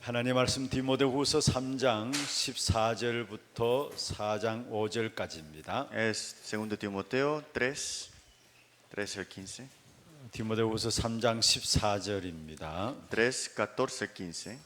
하나님 말씀 디모데후서 3장 14절부터 4장 5절까지입니다. Es 2 Timoteo 3, 13 al 15. 디모데후서 3장 14절입니다. 3, 14, 15.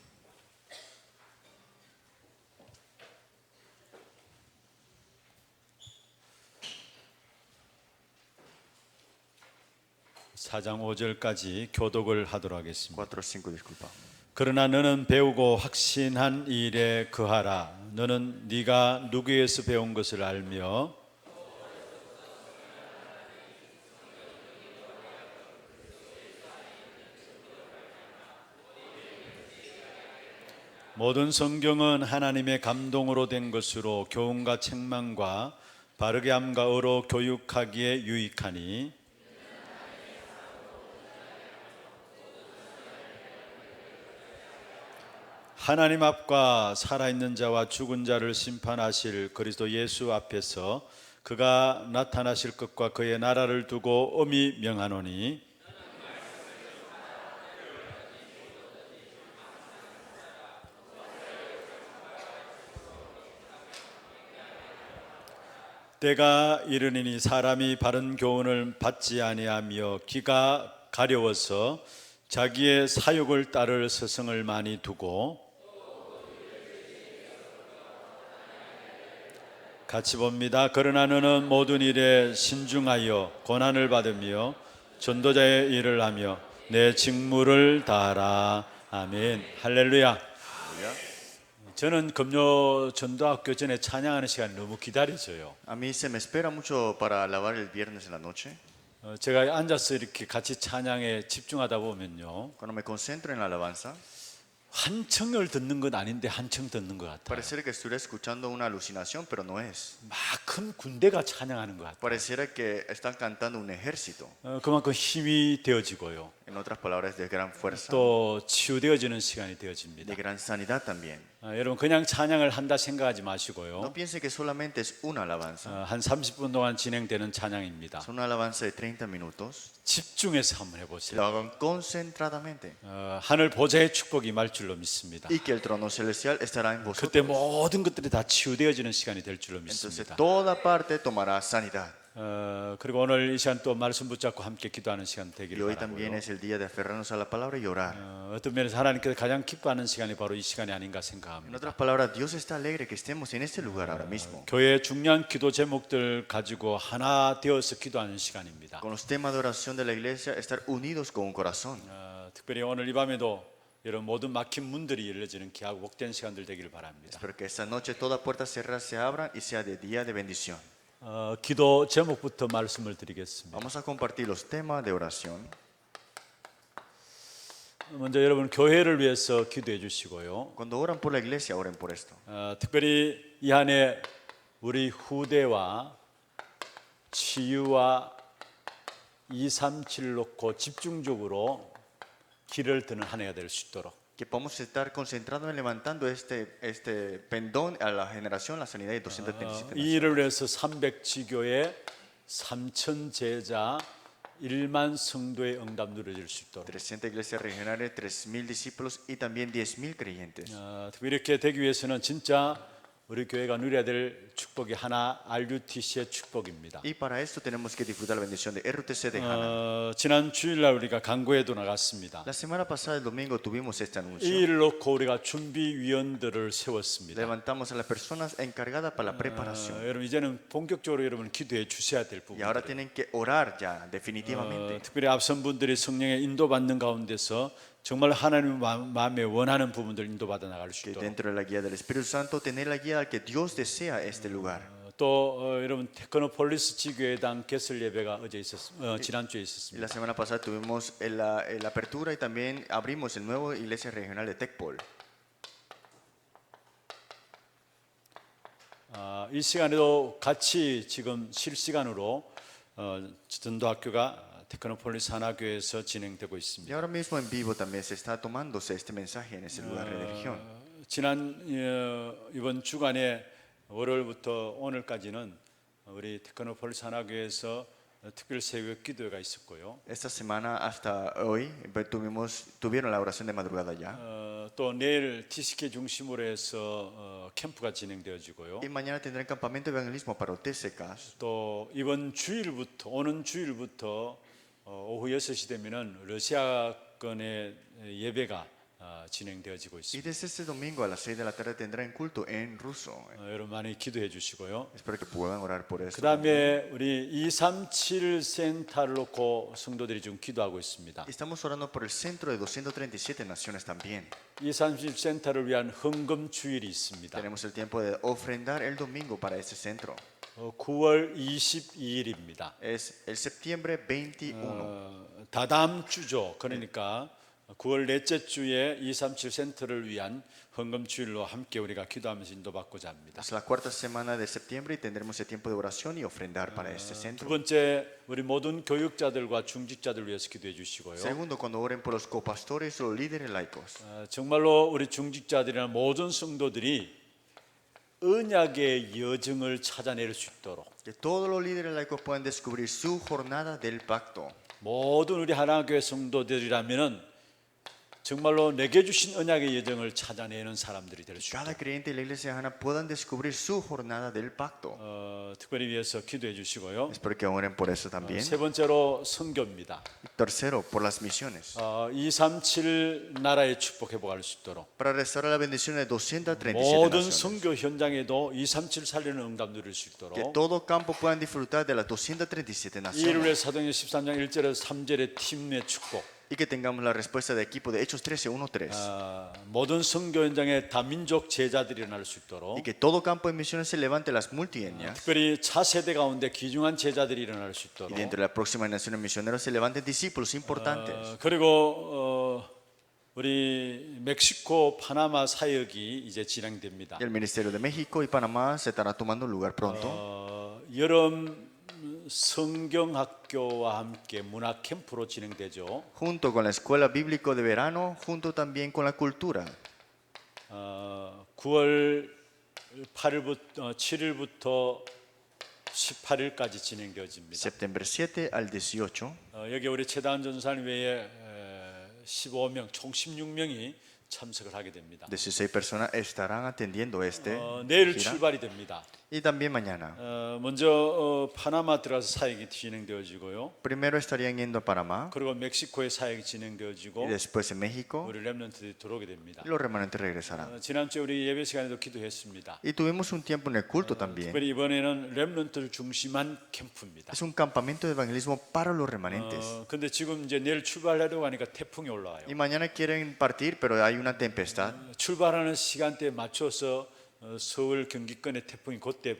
사장 5절까지 교독을 하도록 하겠습니다. 4, 5, disculpa. 그러나 너는 배우고 확신한 일에 거하라. 너는 네가 누구에서 배운 것을 알며 모든 성경은 하나님의 감동으로 된 것으로 교훈과 책망과 바르게 함과 의로 교육하기에 유익하니 하나님 앞과 살아있는 자와 죽은 자를 심판하실 그리스도 예수 앞에서 그가 나타나실 것과 그의 나라를 두고 엄히 명하노니 때가 이르니니 사람이 바른 교훈을 받지 아니하며 귀가 가려워서 자기의 사욕을 따를 스승을 많이 두고 같이 봅니다. 그러나 너는 모든 일에 신중하여 고난을 받으며 전도자의 일을 하며 내 직무를 다하라. 아멘. 할렐루야. 저는 금요 전도학교 전에 찬양하는 시간이 너무 기다려져요. A mí se me espera mucho para alabar el viernes en la noche. 제가 앉아서 이렇게 같이 찬양에 집중하다 보면요, Cuando me concentro en la alabanza, 한 청을 듣는 건 아닌데 한 청 듣는 것 같아요. pareciera que estuviera escuchando una alucinación, pero no es. 막 큰 군대가 찬양하는 것 같아요. Pareciera que están cantando un ejército. 그만큼 힘이 되어지고요, En otras palabras, de gran fuerza, 또 치유되어지는 시간이 de 되어집니다. gran sanidad también. 여러분 그냥 찬양을 한다 생각하지 No 마시고요, piense que solamente es una alabanza. 한 30분 동안 진행되는 찬양입니다. Es una alabanza de 30 minutos. 집중해서 한번 Lo 해보세요. hagan concentradamente. 하늘 보좌의 축복이 임할 줄로 믿습니다. Y que el trono celestial estará en 그때 vosotros. 모든 것들이 다 치유되어지는 시간이 될 줄로 Entonces 믿습니다. toda parte tomará sanidad. 그리고 오늘 이 시간 또 말씀 붙잡고 함께 기도하는 시간 Y 되기를 hoy también 바라고요. es el día de aferrarnos a la palabra y orar. 어떤 면에서 하나님께서 가장 기뻐하는 시간이 바로 이 시간이 아닌가 En 생각합니다. otras palabras, Dios está alegre que estemos en este lugar ahora mismo. 교회의 중요한 기도 제목들 가지고 하나 되어서 기도하는 시간입니다. Con los temas de oración de la iglesia, estar unidos con un corazón. 특별히 오늘 이 밤에도 여러분 모든 막힌 문들이 열려지는 귀하고 복된 시간들 되기를 바랍니다. Espero que esta noche toda puerta cerrada se abra y sea de día de bendición. 기도 제목부터 말씀을 드리겠습니다. Vamos a compartir los temas de oración. 먼저 여러분 교회를 위해서 기도해 주시고요. Cuando oran por la iglesia, oren por esto. 특별히 이 한해 우리 후대와 치유와 237 놓고 집중적으로 길을 드는 한 해가 될 수 있도록 Que podamos estar concentrados en levantando este pendón a la generación, la sanidad y 237. 이 일을 위해서 300지교의 3천 제자 1만 성도의 응답 누려질 수 있도록 300 iglesias regionales, 3.000 discípulos y también 10.000 creyentes. 특별히 이렇게 되기 위해서는 진짜 우리 교회가 누려야 될 축복이 하나 RUTC의 축복입니다. Y para esto tenemos que disfrutar la bendición de RUTC de Hana. 지난 주일날 우리가 강구에도 나갔습니다. La semana pasada, el domingo, tuvimos este 이 anuncio. 일을 놓고 우리가 준비위원들을 세웠습니다. Levantamos a las personas encargadas para la preparación. 여러분 이제는 본격적으로 여러분 기도해 주셔야 될 Y ahora 부분들. tienen que orar ya, definitivamente. 특별히 앞선 분들이 성령의 인도받는 가운데서 정말 하나님 마음에 원하는 부분들 인도받아 나갈 수 Que 있도록. dentro de la guía del Espíritu Santo, tener la guía al que Dios desea este lugar. 또 여러분 테크노폴리스 지교회당 개설 예배가 어제 지난주에 Y 있었습니다. la semana pasada tuvimos la apertura y también abrimos el nuevo iglesia regional de Tecpol. 이 시간에도 같이 지금 실시간으로 전도학교가 테크노폴리스 하나교회에서 진행되고 Y 있습니다. ahora mismo en vivo también se está tomándose este mensaje en ese lugar de religión. 이번 주간에 월요일부터 오늘까지는 우리 테크노폴리스 하나교회에서 특별 새벽 기도회가 있었고요. Esta semana hasta hoy tuvieron la oración de madrugada ya. 또 내일 TCK 중심으로 해서 캠프가 진행되어지고요. Y mañana tendrán campamento de evangelismo para TCKs. 또 이번 주일부터 오는 주일부터 오후 6시 되면은 러시아권의 예배가 진행되어지고 Y 있습니다. desde este domingo a las 6 de la tarde tendrán culto en ruso. 여러분 많이 기도해 주시고요. Espero que puedan orar por eso. 그다음에 우리 237 센터를 놓고 성도들이 지금 기도하고 있습니다. Estamos orando por el centro de 237 naciones también. 237 센터를 위한 헌금 주일이 있습니다. Tenemos el tiempo de ofrendar el domingo para ese centro. 9월 22일입니다. Es el septiembre 21. 다다음 주죠. 그러니까 9월 넷째 주에 237 센터를 위한 헌금 주일로 함께 우리가 기도하면서 인도받고자 합니다. Es la cuarta semana de septiembre y tendremos el tiempo de oración y ofrendar para este 두 centro. 번째, 우리 모든 교육자들과 중직자들 위해서 기도해 주시고요. Segundo, cuando oren por los copastores o líderes laicos. 정말로 우리 중직자들이나 모든 성도들이 언약의 여정을 찾아낼 수 있도록 Que todos los líderes laicos puedan descubrir su jornada del pacto. 모든 우리 하나교회 성도들이라면은 정말로 내게 주신 언약의 여정을 찾아내는 사람들이 될 수 Cada 있도록 creyente de la iglesia Hana puedan descubrir su jornada del pacto. 특별히 위해서 기도해 주시고요. Espero que oren por eso también. 세 번째로 선교입니다. Tercero, por las misiones. 237 나라의 축복 회복할 수 있도록 Para restaurar la bendición de 237 모든 naciones. 선교 현장에도 237 살리는 응답 누릴 수 Que 있도록 todo campo puedan disfrutar de las 237 이일의 naciones. 사도행전 13장 1절에서 3절의 팀의 축복 Y que tengamos la respuesta de equipo de Hechos 13, 1-3. 모든 선교 현장에 다민족 제자들이 일어날 수 Y 있도록 que todo campo de misiones se levante las multietnias. 특별히 차세대 가운데 귀중한 제자들이 일어날 수 Y 있도록 dentro de las próximas naciones misioneras se levanten discípulos importantes. 그리고 우리 멕시코 파나마 사역이 이제 진행됩니다. Y el Ministerio de México y Panamá se estará tomando lugar pronto. 여름 성경학교와 함께 문화 캠프로 진행되죠. Junto con la escuela bíblico de verano, junto también con la cultura. 9월 8일부터 7일부터 18일까지 진행되어집니다. Septiembre 7 al 18. 여기 우리 최다은 전사님 외에 15명, 총 16명이 참석을 하게 됩니다. 16 personas estarán atendiendo este 내일 gira. 출발이 됩니다. Y también mañana. 먼저 파나마 들어가서 사역이 진행되어지고요. Primero estarían yendo a Panamá 그리고 멕시코에 사역이 y 진행되어지고 después en México 우리 렘넌트들이 들어오게 됩니다. y los remanentes regresarán. 지난주에 우리 예배 시간에도 기도했습니다. Y tuvimos un tiempo en el culto también. 특별히 이번에는 렘넌트를 중심한 캠프입니다. Es un campamento de evangelismo para los remanentes. 근데 지금 이제 내일 출발하려고 하니까 태풍이 올라와요. Y mañana quieren partir, pero hay una tempestad. 출발하는 시간대에 맞춰서 서울 경기권의 태풍이 그때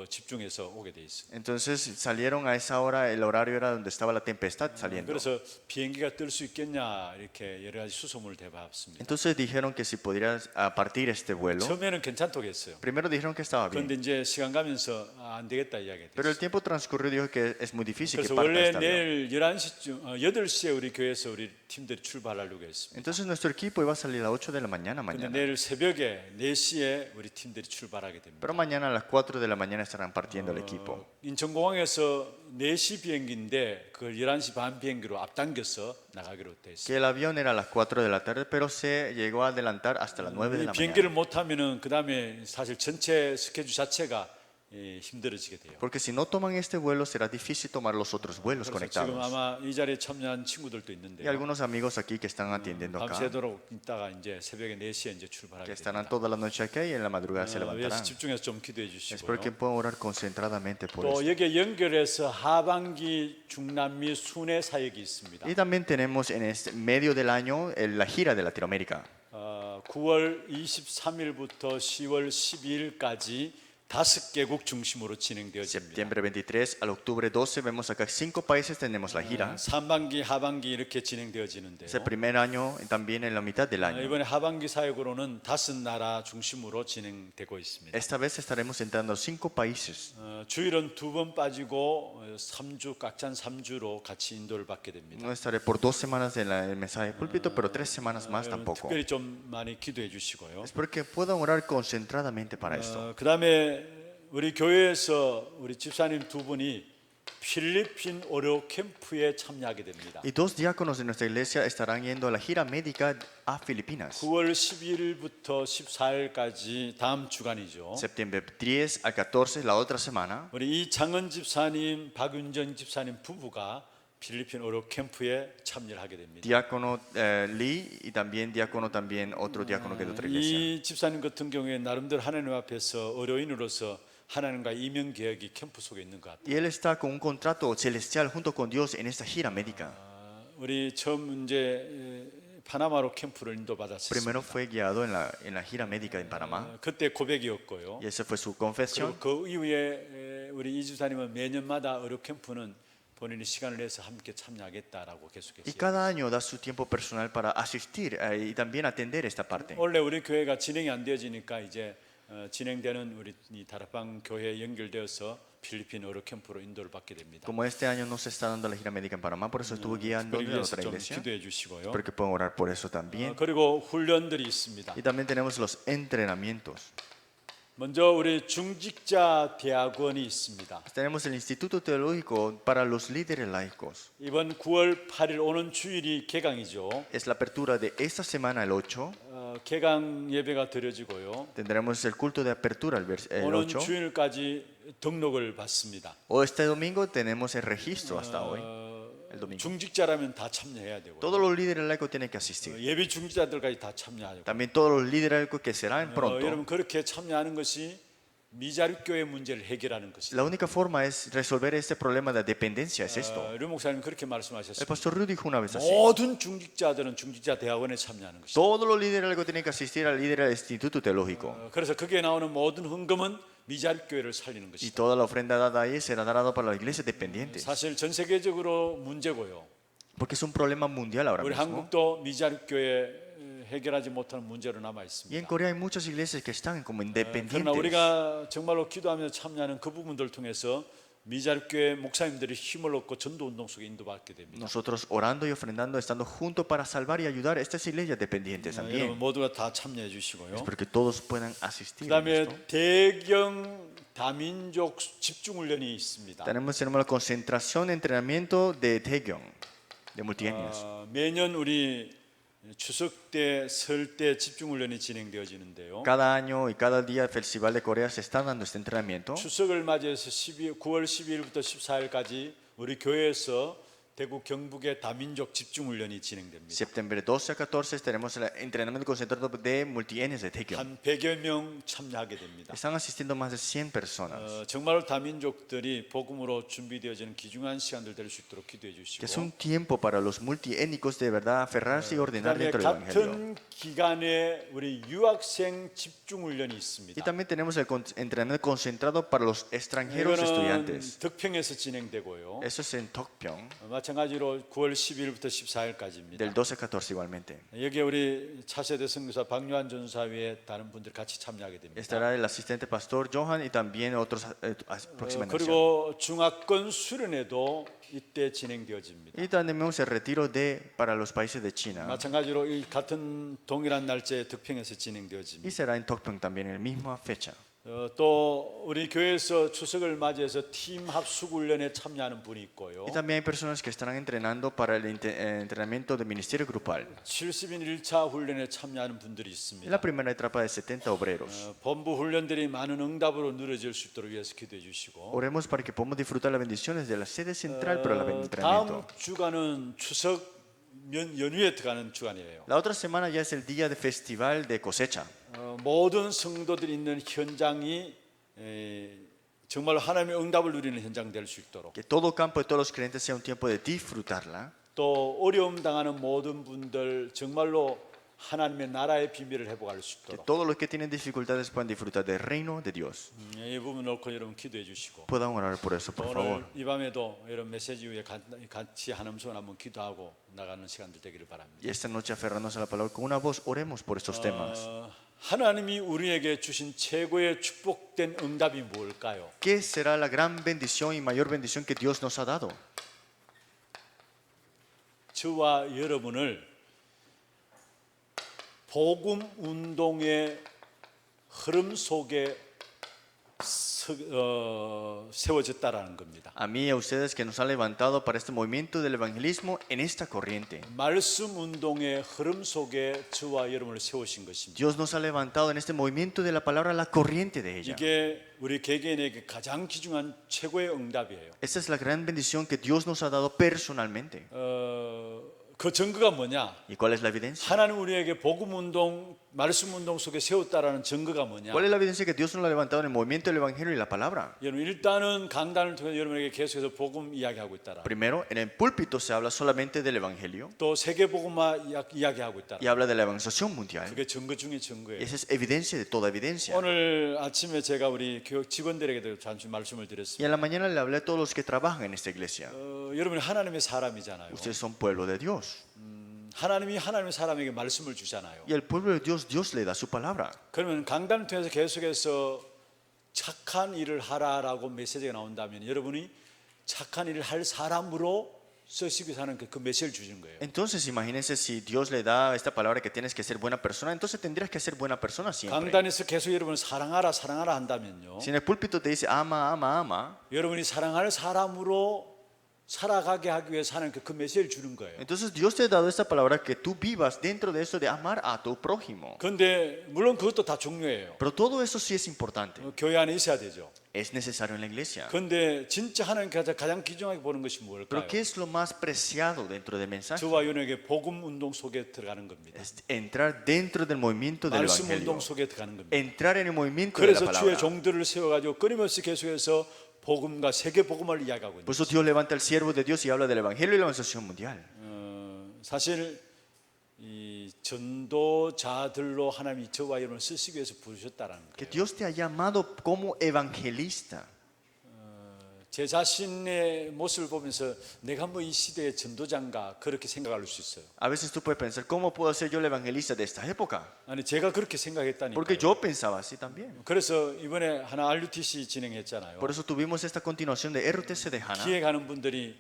집중해서 오게 돼 있어요. Entonces salieron a esa hora, el horario era donde estaba la tempestad saliendo. 그래서 비행기가 뜰 수 있겠냐 이렇게 여러 가지 수소문을 대봤습니다. Entonces dijeron que si pudiera partir este vuelo. 처음에는 괜찮다고 했어요. Primero dijeron que estaba bien, 그런데 이제 시간 가면서 안 되겠다 이야기 pero 됐어요. el tiempo transcurrió y dijo que es muy difícil que 그래서 parta 원래 este avión. 내일 11시쯤 8시에 우리 교회에서 우리 팀들이 출발하려고 했습니다. Entonces nuestro equipo iba a salir a las 8 de la mañana 근데 mañana. 내일 새벽에 4시에 우리 팀들이 출발하게 됩니다. Pero mañana a las 4 de la mañana estarán partiendo el equipo. 인천공항에서 4시 비행기인데 그걸 11시 반 비행기로 앞당겨서 나가기로 돼 있어요. Que el avión era a las 4 de la tarde, pero se llegó a adelantar hasta las 9 de 이 la 비행기를 mañana. 못 하면은 그다음에 사실 전체 스케줄 자체가 힘들어지게 돼요. Porque si no toman este vuelo, será difícil tomar los otros vuelos 그래서 지금 conectados. 아마 이 자리에 참여한 친구들도 Y 있는데요. algunos amigos aquí que están atendiendo acá, 밤새도록 있다가 이제 새벽에 4시에 이제 que 출발하게 estarán 됩니다. toda la noche acá y en la madrugada se 위해서 levantarán. 집중해서 좀 기도해 Espero que 주시고요. puedan orar concentradamente por 또 esto. 여기에 연결해서 하반기 중남미 순회 사역이 있습니다. Y también tenemos en este medio del año la gira de Latinoamérica. 9월 23일부터 10월 12일까지 5개국 중심으로 진행되어집니다. Septiembre 23 al octubre 12 vemos acá 5 países tenemos la gira. 3반기, 하반기 이렇게 진행되어지는데요. Es el primer año y también en la mitad del año. 이번에 하반기 사역으로는 5나라 중심으로 진행되고 있습니다. Esta vez estaremos entrando a 5 países. 주일은 2번 빠지고 3주 깍찬 3주로 같이 인도를 받게 됩니다. No estaré por 2 semanas en el mensaje de púlpito, pero 3 semanas más tampoco. 특별히 좀 많이 기도해 주시고요. Espero que puedan orar concentradamente para esto. 그다음에 우리 교회에서 우리 집사님 두 분이 필리핀 의료 캠프에 참여하게 됩니다. Y dos diáconos de nuestra iglesia estarán yendo a la gira médica a Filipinas. 9월 12일부터 14일까지 다음 주간이죠. Septiembre 10 al 14, la otra semana, 우리 이장은 집사님, 박윤정 집사님 부부가 필리핀 의료 캠프에 참여를 하게 됩니다. diácono Lee y también diácono también otro diácono que de otra iglesia. 이 집사님 같은 경우에 나름대로 하나님 앞에서 의료인으로서 하나님과 이면 계약이 캠프 속에 있는 것 같아요. Y él está con un contrato celestial junto con Dios en esta gira médica. 우리 처음 이제 파나마로 캠프를 인도받았습니다. Primero fue guiado en la gira médica en Panamá 그때 고백이었고요. y esa fue su confesión. 그리고 그 이후에 우리 이 집사님은 매년마다 의료 캠프는 본인이 시간을 내서 함께 참여하겠다라고 Y 계속했어요. cada año da su tiempo personal para asistir y también atender esta parte. 원래 우리 교회가 진행이 안 되어지니까 이제 진행되는 우리 이 다락방 교회에 연결되어서 필리핀 의료 캠프로 인도를 받게 됩니다. Como este año no se está dando la gira médica en Panamá, por eso estuvo guiando 그러기 en 위해서 otra 좀 iglesia. 기도해 주시고요. Porque pueden orar por eso también. 그리고 훈련들이 있습니다. Y también tenemos los entrenamientos. 먼저 우리 중직자 대학원이 있습니다. Tenemos el Instituto Teológico para los líderes laicos. 이번 9월 8일 오는 주일이 개강이죠. Es la apertura de esta semana, el 8. 개강 예배가 드려지고요. Tendremos el culto de apertura el 오는 8. 주일까지 등록을 받습니다. O este domingo tenemos el registro hasta hoy. El domingo. 중직자라면 다 참여해야 되고요. Todos los líderes laicos tienen que asistir. 예비 중직자들까지 다 참여하고. También todos los líderes laicos que serán pronto. 여러분 그렇게 참여하는 것이 미자립교의 문제를 해결하는 것입니다. La única forma es resolver este problema de dependencia, es esto. 류 목사님 그렇게 El 말씀하셨습니다. pastor Rudy dijo una vez así. 모든 중직자들은 중직자 대학원에 참여하는 것입니다. Todos los líderes laicos tienen que asistir al líder del Instituto Teológico. 그래서 거기에 나오는 모든 헌금은 미자립교회를 살리는 Y 것입니다. toda la ofrenda dada ahí será dada para las iglesias dependientes. 사실 전 세계적으로 문제고요. Porque es un problema mundial ahora 우리 mismo. 한국도 미자립교회 해결하지 못하는 문제로 남아 Y en 있습니다. Corea hay muchas iglesias que están como 그러나 independientes. 우리가 정말로 기도하며 참여하는 그 부분들을 통해서 미자립교회 목사님들이 힘을 얻고 전도 운동 속에 인도받게 됩니다. Nosotros orando y ofrendando, estando juntos para salvar y ayudar a estas iglesias dependientes 여러분 también. 모두가 다 참여해 주시고요. Espero que todos puedan asistir. a 그다음에 esto. 대경 다민족 집중 훈련이 있습니다. Tenemos la concentración, entrenamiento de Taegyeong, de multietnias. 매년 우리 추석 때, 설 때 집중 훈련이 진행되어지는데요. Cada año y cada día el Festival de Corea se está dando este entrenamiento. 추석을 맞이해서 9월 12일부터 14일까지 우리 교회에서 대구 경북의 다민족 집중 훈련이 진행됩니다. Septiembre 12 a 14 tenemos el entrenamiento concentrado de multietnias de Taegyeong. 한 100여 명 참여하게 됩니다. Están asistiendo más de 100 personas. 정말 다민족들이 복음으로 준비되어지는 귀중한 시간들 될 수 있도록 기도해 Que 주시고 es un tiempo para los multiétnicos de verdad aferrarse y ordenar 그다음에 dentro del Evangelio. 같은 기간에 우리 유학생 집중 훈련이 Y 있습니다. también tenemos el entrenamiento concentrado para los extranjeros 이거는 estudiantes. 덕평에서 진행되고요. Eso es en Tokpyeong, 마찬가지로 9월 12일부터 14일까지입니다. del 12 a 14 igualmente. 여기에 우리 차세대 선교사 박요한 전사위의 다른 분들 같이 참여하게 됩니다. Estará el asistente pastor Johan y también otros próximamente. 그리고 중화권 수련회도 이때 진행되어집니다. Y también tenemos el retiro para los países de China. 마찬가지로 이 같은 동일한 날짜에 덕평에서 Y 진행되어집니다. será en Tokpyeong también en la misma fecha. 또 우리 교회에서 추석을 맞이해서 팀 합숙 훈련에 참여하는 분이 있고요. Y también hay personas que estarán entrenando para el entrenamiento de ministerio grupal. 70인 1차 훈련에 참여하는 분들이 Es 있습니다. la primera etapa de 70 obreros. 본부 훈련들이 많은 응답으로 누려질 수 있도록 위해서 기도해 주시고 Oremos para que podamos disfrutar las bendiciones de la sede central para el 다음 entrenamiento. 주간은 추석 연휴에 들어가는 주간이에요. La otra semana ya es el día de festival de cosecha. 모든 성도들이 있는 현장이 정말 하나님의 응답을 누리는 현장 될 수 있도록 Que todo campo de todos los creyentes sea un tiempo de disfrutarla. 또 어려움 당하는 모든 분들 정말로 하나님의 나라의 비밀을 회복할 수 Que 있도록 todos los que tienen dificultades puedan disfrutar del reino de Dios. 이 부분 놓고 여러분 기도해 주시고 Puedan orar por eso, por favor. 오늘 이 밤에도 여러분 메시지 위에 같이 한음 손 한번 기도하고 나가는 시간들 되기를 바랍니다. Y esta noche aferrarnos a la palabra con una voz, oremos por estos temas. 하나님이 우리에게 주신 최고의 축복된 응답이 뭘까요? ¿Qué será la gran bendición y mayor bendición que Dios nos ha dado? 저와 여러분을 복음 운동의 흐름 속에 세워졌다라는 겁니다. A mí y a ustedes que nos han levantado para este movimiento del evangelismo en esta corriente. 말씀 운동의 흐름 속에 저와 여러분을 세우신 것입니다. Dios nos ha levantado en este movimiento de la palabra, la corriente de ella. 이게 우리 개개인에게 가장 귀중한 최고의 응답이에요. Esta es la gran bendición que Dios nos ha dado personalmente. 그 증거가 뭐냐? ¿Y cuál es la evidencia? 하나님 우리에게 복음 운동, 말씀 운동 속에 세웠다라는 증거가 뭐냐? ¿Cuál es la evidencia que Dios nos ha levantado en el movimiento del evangelio y la palabra? 여러분 일단은 강단을 통해 여러분에게 계속해서 복음 이야기하고 있다라. Primero, en el púlpito se habla solamente del evangelio 또 세계 복음화 이야기하고 있다라. y habla de la evangelización mundial. 그게 증거 중에 증거예요. Esa es evidencia de toda evidencia. 오늘 아침에 제가 우리 교육 직원들에게도 잠시 말씀을 Y 드렸습니다. en la mañana le hablé a todos los que trabajan en esta iglesia. 여러분이 하나님의 사람이잖아요. Ustedes son pueblo de Dios. 하나님이 하나님의 사람에게 말씀을 주잖아요. Y al pueblo de Dios, Dios le da su palabra. 그러면 강단을 통해서 계속해서 착한 일을 하라라고 메시지가 나온다면 여러분이 착한 일을 할 사람으로 쓰시기 위해서 하는 그 메시지를 주신 거예요. Entonces, imagínense si Dios le da esta palabra que tienes que ser buena persona, entonces tendrías que ser buena persona siempre. 강단에서 계속 여러분을 사랑하라 사랑하라 한다면요. Si en el púlpito te dice ama, ama, ama, 여러분이 사랑할 사람으로 살아가게 하기 위해서 하는 그 메시지를 주는 거예요. entonces Dios te ha dado esta palabra que tú vivas dentro de eso de amar a tu prójimo. 그런데 물론 그것도 다 중요해요. Pero todo eso sí es importante. 교회 안에 있어야 되죠. Es necesario en la iglesia. 그런데 진짜 하나님께서 가장 귀중하게 보는 것이 뭘까요? Pero ¿qué es lo más preciado dentro del mensaje? 저와 여러분에게 복음 운동 속에 들어가는 겁니다. Es entrar dentro del movimiento del 말씀 evangelio. 운동 속에 들어가는 겁니다. Entrar en el movimiento de la 그래서 주의 palabra. 종들을 세워가지고 끊임없이 계속해서 복음과 세계 복음을 이야기하고 있는 Por eso Dios levanta al siervo de Dios y habla del evangelio y la evangelización mundial. 사실 이 전도자들로 하나님이 저와 여러분을 쓰시기 위해서 부르셨다라는 Que 거예요. Dios te ha llamado como evangelista. 제 자신의 모습을 보면서 내가 뭐 이 시대의 전도자인가 그렇게 생각할 수 있어요. A veces tú puedes pensar, ¿cómo puedo ser yo el evangelista de esta época? 아니 제가 그렇게 생각했다니까요. Porque yo pensaba así también. 그래서 이번에 하나 RUTC 진행했잖아요. Por eso tuvimos esta continuación de RTC de Hannah. 기획하는 분들이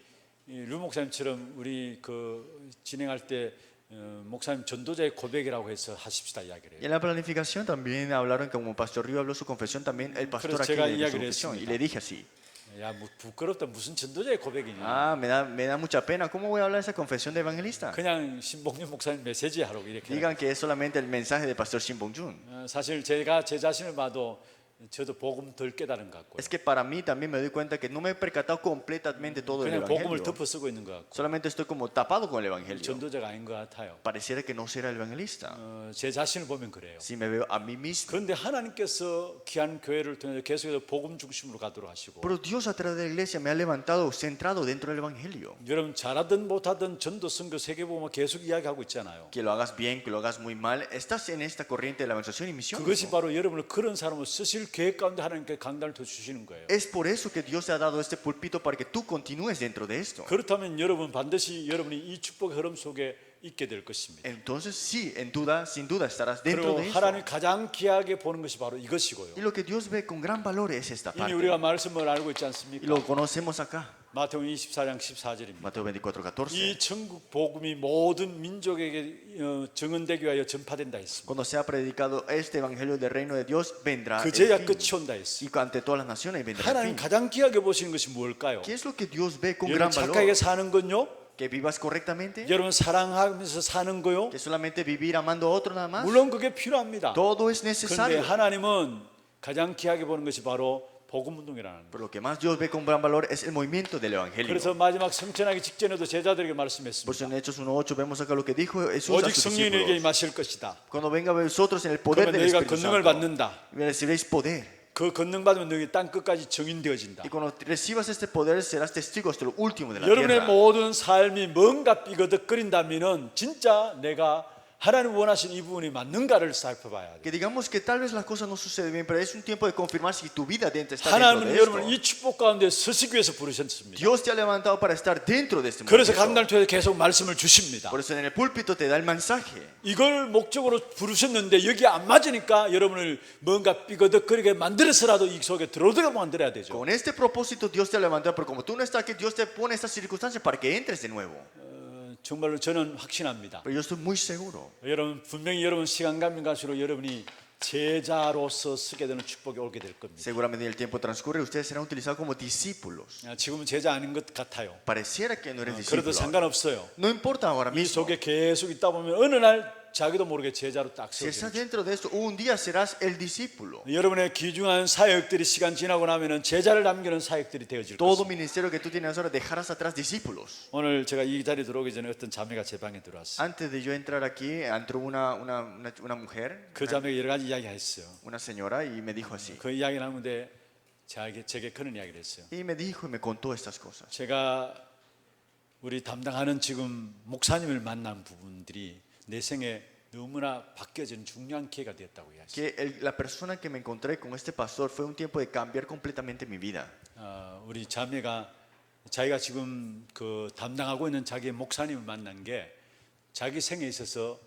류 목사님처럼 우리 그 진행할 때 목사님 전도자의 고백이라고 해서 하십시다 이야기를 Y 해요. en la planificación también hablaron, como Pastor Río habló su confesión, también el pastor 그래서 aquí 제가 le dio su 이야기를 confesión. Y 했습니다. le dije así, 야, 뭐 부끄럽다 무슨 전도자의 고백이냐. ah, me da mucha pena, ¿cómo voy a hablar de esa confesión de evangelista? 그냥 신봉준 목사님 메시지 하라고 이렇게. Digan que es solamente el mensaje de Pastor Shin Bong-jun. 사실 제가 제 자신을 봐도 저도 복음 덜 깨달은 것 같고요. Es que para mí también me doy cuenta que no me he percatado completamente todo el 그냥 복음을 evangelio. 덮어 쓰고 있는 것 같고 Solamente estoy como tapado con el evangelio. 전도자가 아닌 것 같아요. Pareciera que no será el evangelista. 제 자신을 보면 그래요. Si me veo a mí mismo. 그런데 하나님께서 귀한 교회를 통해서 계속해서 복음 중심으로 가도록 하시고 Pero Dios a través de la iglesia me ha levantado, centrado dentro del evangelio. 여러분 잘하든 못하든 전도 선교 세계복음을 계속 이야기하고 있잖아요. Que lo hagas bien, que lo hagas muy mal, estás en esta corriente de la evangelización y misión. 그것이 바로 여러분을 그런 사람을 쓰실 계획 가운데 하나님께 강단을 더 주시는 거예요. Es por eso que Dios te ha dado este púlpito para que tú continúes dentro de esto. 그렇다면 여러분 반드시 여러분이 이 축복의 흐름 속에 있게 될 것입니다. Entonces sí, en duda, sin duda estarás dentro 그리고 de eso. 하나님이 가장 귀하게 보는 것이 바로 Y 이것이고요. lo que Dios ve con gran valor es esta 이미 parte. 우리가 말씀을 알고 있지 Y 않습니까? lo conocemos acá. 마태복음 24장 14절입니다. Mateo 24:14. 이 천국 복음이 모든 민족에게 증언되기 위하여 전파된다 했습니다. Cuando sea predicado este evangelio del reino de Dios, vendrá el 그제야 fin. 끝이 온다 했습니다. Y ante todas las naciones vendrá el 하나님 fin. 가장 귀하게 보시는 것이 무엇일까요? ¿Qué es lo que Dios ve con 여러분 gran 착하게 valor? 사는 건요? Que vivas correctamente, 여러분 사랑하면서 사는 거요? que solamente vivir amando a otro nada más. 물론 그게 필요합니다. Todo es 그런데 necesario. 하나님은 가장 귀하게 보는 것이 바로 복음 운동이라는 거예요. Pero lo que más Dios ve con gran valor es el movimiento del evangelio. 그래서 마지막 성천하기 직전에도 제자들에게 Por 말씀했습니다. eso en Hechos 1:8 vemos acá lo que dijo Jesús a 오직 sus 성령에게 discípulos. 임하실 것이다. Cuando venga a vosotros en el poder 그러면 del 너희가 Espíritu 권능을 Santo, 받는다. recibiréis poder. 그 권능 받으면 너희 땅 끝까지 증인되어진다. Y cuando recibas este poder serás testigo hasta lo último de la 여러분의 tierra. 모든 삶이 뭔가 삐거덕거린다면은 진짜 내가 하나님 원하신 이 부분이 맞는가를 살펴봐야 돼. Que digamos que tal vez las cosas no suceden bien, pero es un tiempo de confirmar si tu vida dentro está dentro 하나님은 de 여러분을 esto. 이 축복 가운데 서시기 위해서 부르셨습니다. Dios te ha levantado para estar dentro de este 그래서 movimiento. 강단을 통해서 계속 말씀을 주십니다. Por eso en el púlpito te da el mensaje. 이걸 목적으로 부르셨는데 여기 안 맞으니까 여러분을 뭔가 삐거덕거리게 만들어서라도 이 속에 들어오도록 만들어야 되죠. Con este propósito Dios te ha levantado, pero como tú no estás aquí, Dios te pone estas circunstancias para que entres de nuevo. 정말로 저는 확신합니다. Pero yo estoy muy seguro. 여러분 분명히 여러분 시간 가면 갈수록 여러분이 제자로서 쓰게 되는 축복이 오게 될 겁니다. Seguramente en el tiempo transcurre, ustedes serán utilizados como discípulos. 지금은 제자 아닌 것 같아요. Pareciera que no eres 그래도 discípulo. 상관없어요. No importa ahora 이 mismo. 속에 계속 있다 보면 어느 날 자기도 모르게 제자로 딱 Si estás 세워져요. dentro de esto, un día serás el discípulo. 여러분의 귀중한 사역들이 시간 지나고 나면은 제자를 남기는 사역들이 되어질 Todo 것입니다. ministerio que tú tienes ahora dejarás atrás discípulos. 오늘 제가 이 자리에 들어오기 전에 어떤 자매가 제 방에 들어왔어요. Antes de yo entrar aquí, entró una mujer, 그 자매가 여러 가지 이야기했어요. una señora, y me dijo así. 그 이야기를 하는데 제게 그런 이야기를 했어요. Y me dijo y me contó estas cosas. 제가 우리 담당하는 지금 목사님을 만난 부분들이 내 생에 너무나 바뀌어지는 중요한 기회가 되었다고 이야기했어요. Que la persona que me encontré con este pastor fue un tiempo de cambiar completamente mi vida. 우리 자매가 자기가 지금 그 담당하고 있는 자기의 목사님을 만난 게 자기 생에 있어서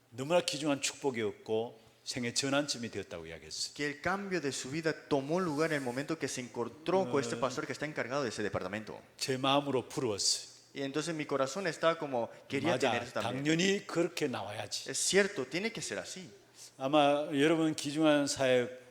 너무나 귀중한 축복이었고 생의 전환점이 되었다고 이야기했어요. Que el cambio de su vida tomó lugar en el momento que se encontró con este pastor que está encargado de ese departamento. 제 마음으로 부러웠어요. Y entonces mi corazón estaba como, quería 맞아, tener eso también. 당연히 그렇게 나와야지. Es cierto, tiene que ser así. 아마 여러분 귀중한 사역